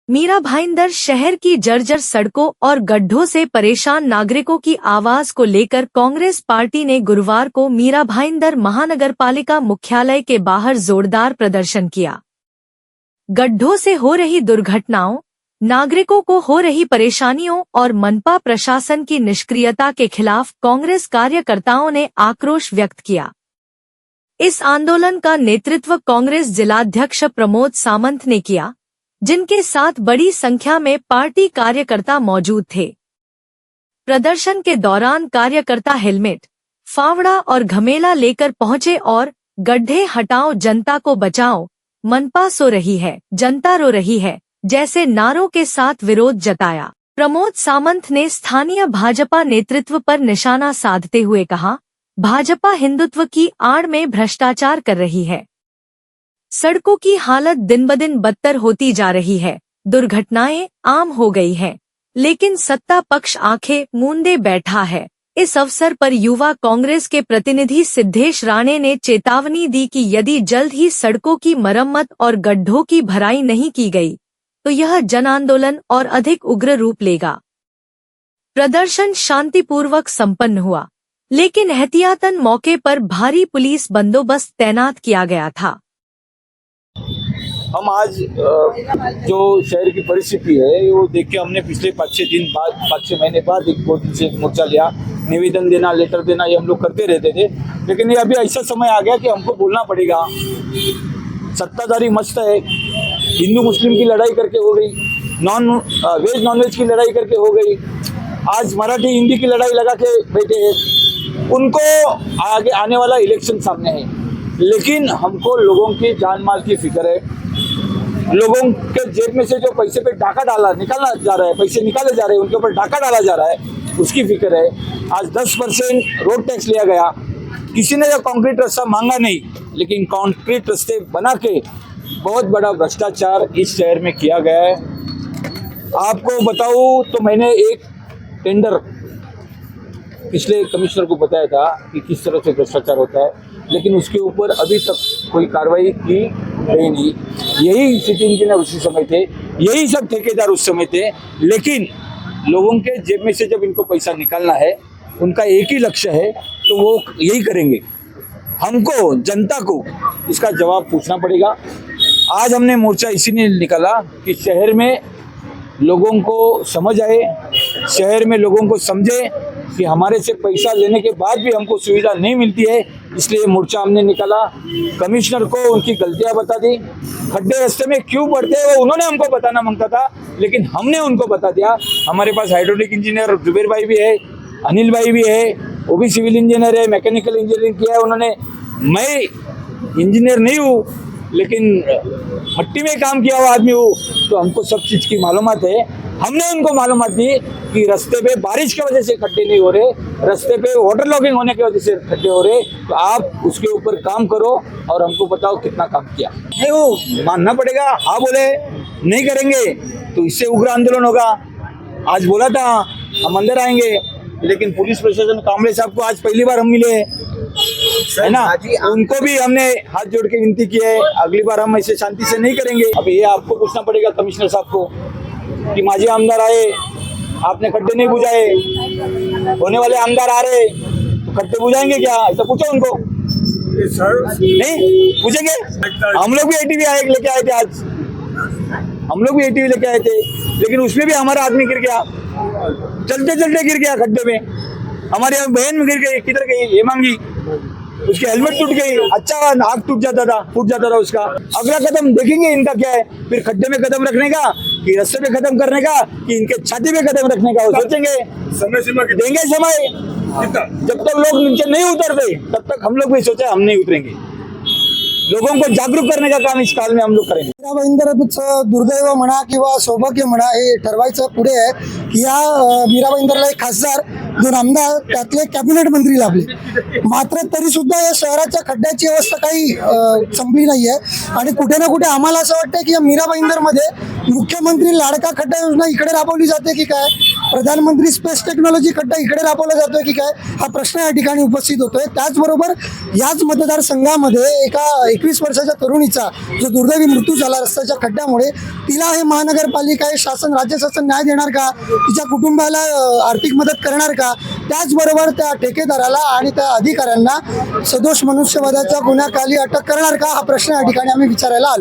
मीरा भाईंदर शहर की जर्जर सड़कों और गड्ढों से परेशान नागरिकों की आवाज को लेकर कांग्रेस पार्टी ने गुरुवार को मीरा भाईंदर महानगरपालिका मुख्यालय के बाहर जोरदार प्रदर्शन किया। गड्ढों से हो रही दुर्घटनाओं, नागरिकों को हो रही परेशानियों और मनपा प्रशासन की निष्क्रियता के खिलाफ कांग्रेस कार्यकर्ताओं ने आक्रोश व्यक्त किया। इस आंदोलन का नेतृत्व कांग्रेस जिलाध्यक्ष प्रमोद सामंत ने किया, जिनके साथ बड़ी संख्या में पार्टी कार्यकर्ता मौजूद थे। प्रदर्शन के दौरान कार्यकर्ता हेलमेट, फावड़ा और घमेला लेकर पहुंचे और गड्ढे हटाओ, जनता को बचाओ, मनपा सो रही है, जनता रो रही है जैसे नारों के साथ विरोध जताया। प्रमोद सामंत ने स्थानीय भाजपा नेतृत्व पर निशाना साधते हुए कहा, भाजपा हिंदुत्व की आड़ में भ्रष्टाचार कर रही है। सड़कों की हालत दिन-ब-दिन बदतर होती जा रही है, दुर्घटनाएं आम हो गई हैं, लेकिन सत्ता पक्ष आंखें मूंदे बैठा है। इस अवसर पर युवा कांग्रेस के प्रतिनिधि सिद्धेश राणे ने चेतावनी दी कि यदि जल्द ही सड़कों की मरम्मत और गड्ढों की भराई नहीं की गई, तो यह जन आंदोलन और अधिक उग्र रूप लेगा। प्रदर्शन शांतिपूर्वक संपन्न हुआ, लेकिन एहतियातन मौके पर भारी पुलिस बंदोबस्त तैनात किया गया था। हम आज जो शहर की परिस्थिति है वो देख के हमने पिछले 5-6 महीने बाद एक दो दिन से मोर्चा लिया। निवेदन देना, लेटर देना, ये हम लोग करते रहते थे, लेकिन ये अभी ऐसा समय आ गया कि हमको बोलना पड़ेगा। सत्ताधारी मस्त है, हिंदू मुस्लिम की लड़ाई करके हो गई, वेज नॉन वेज की लड़ाई करके हो गई, आज मराठी हिंदी की लड़ाई लगा के बैठे हैं। उनको आगे आने वाला इलेक्शन सामने है, लेकिन हमको लोगों की जान माल की फिक्र है। लोगों के जेब में से जो पैसे पे डाका निकाला जा रहा है, पैसे निकाले जा रहे हैं, उनके ऊपर डाका डाला जा रहा है, उसकी फिक्र है। आज 10% रोड टैक्स लिया गया। किसी ने जो कंक्रीट रास्ता मांगा नहीं, लेकिन कंक्रीट रास्ते बना के बहुत बड़ा भ्रष्टाचार इस शहर में किया गया है। आपको बताऊं तो मैंने एक टेंडर पिछले कमिश्नर को बताया था कि किस तरह से भ्रष्टाचार होता है, लेकिन उसके ऊपर अभी तक कोई कार्रवाई की गई नहीं। यही सिटी इंजीनियर उसी समय थे, यही सब ठेकेदार उस समय थे, लेकिन लोगों के जेब में से जब इनको पैसा निकालना है, उनका एक ही लक्ष्य है, तो वो यही करेंगे। हमको, जनता को इसका जवाब पूछना पड़ेगा। आज हमने मोर्चा इसीलिए निकाला कि शहर में लोगों को समझ आए, शहर में लोगों को समझे कि हमारे से पैसा लेने के बाद भी हमको सुविधा नहीं मिलती है, इसलिए मोर्चा हमने निकाला। कमिश्नर को उनकी गलतियां बता दी, खड्डे रास्ते में क्यों पड़ते हैं वो उन्होंने हमको बताना मांगता था, लेकिन हमने उनको बता दिया। हमारे पास हाइड्रोलिक इंजीनियर जुबेर भाई भी है, अनिल भाई भी है, वो भी सिविल इंजीनियर है, मैकेनिकल इंजीनियरिंग किया है उन्होंने। मैं इंजीनियर नहीं हूँ, लेकिन मट्टी में काम किया हुआ आदमी हूँ, तो हमको सब चीज़ की मालूमात है। हमने उनको मालूमात दी कि रास्ते पे बारिश की वजह से खड्डे नहीं हो रहे, रास्ते पे वाटर लॉगिंग होने की वजह से खड्डे हो रहे, तो आप उसके ऊपर काम करो और हमको बताओ कितना काम किया। नहीं, वो मानना पड़ेगा। हाँ बोले नहीं करेंगे तो इससे उग्र आंदोलन होगा। आज बोला था हम अंदर आएंगे, लेकिन पुलिस प्रशासन कामरे साहब को आज पहली बार हम मिले है ना, उनको भी हमने हाथ जोड़ के विनती की है, अगली बार हम ऐसे शांति से नहीं करेंगे। अब ये आपको पूछना पड़ेगा कमिश्नर साहब को कि माजी आमदार आए, आपने खड्डे नहीं बुझाए, होने वाले आमदार आ रहे तो खड्डे बुझाएंगे क्या, ऐसा पूछो उनको। नहीं पूछेंगे। हम लोग भी एटीवी लेके आए थे, आज हम लोग भी एटीवी लेके आए थे, लेकिन उसमें भी हमारा आदमी गिर गया, चलते चलते गिर गया खड्डे में। हमारी बहन गिर गई, किधर गई ये मांगी, उसकी हेलमेट टूट गई, अच्छा आँख फूट जाता था उसका। अगला कदम देखेंगे इनका क्या है, फिर खड्डे में कदम रखने का कि रास्ते पे कदम करने का कि इनके छाती पे कदम रखने का, वो सोचेंगे। समय सीमा देंगे समय, जब तक लोग नीचे नहीं उतरते तब तक हम लोग भी सोचा हम नहीं उतरेंगे। लोगों को जागरूक करने का काम इस काल में हम लोग करेंगे। मीरा भाईंदरचं दुर्दैव म्हणा किंवा सौभाग्य म्हणा, हे ठरवायचं पुढे आहे की या मीरा भाईंदरला एक खासदार, 2 आमदार, त्यातले कॅबिनेट मंत्री लाभले, मात्र तरी सुद्धा या शहराच्या खड्ड्याची अवस्था काही संपली नाहीये। आणि कुठे ना कुठे आम्हाला असं वाटतं की या मीरा भाईंदरमध्ये मुख्यमंत्री लाडका खड्डा योजना इकडे राबवली जाते की काय, प्रधानमंत्री स्पेस टेक्नॉलॉजी खड्डा इकडे राबवला जातोय की काय, हा प्रश्न या ठिकाणी उपस्थित होतोय. त्याचबरोबर याच मतदारसंघामध्ये एका 21 वर्षाच्या तरुणीचा जो दुर्दैवी मृत्यू झाला रस्त्याच्या खड्ड्यामुळे, तिला हे महानगरपालिका, हे शासन, राज्य शासन न्याय देणार का, तिच्या कुटुंबाला आर्थिक मदत करणार का, त्याचबरोबर त्या ठेकेदाराला आणि त्या अधिकाऱ्यांना सदोष मनुष्यवधाच्या गुन्ह्याखाली अटक करणार का, हा प्रश्न या ठिकाणी आम्ही विचारायला आलो.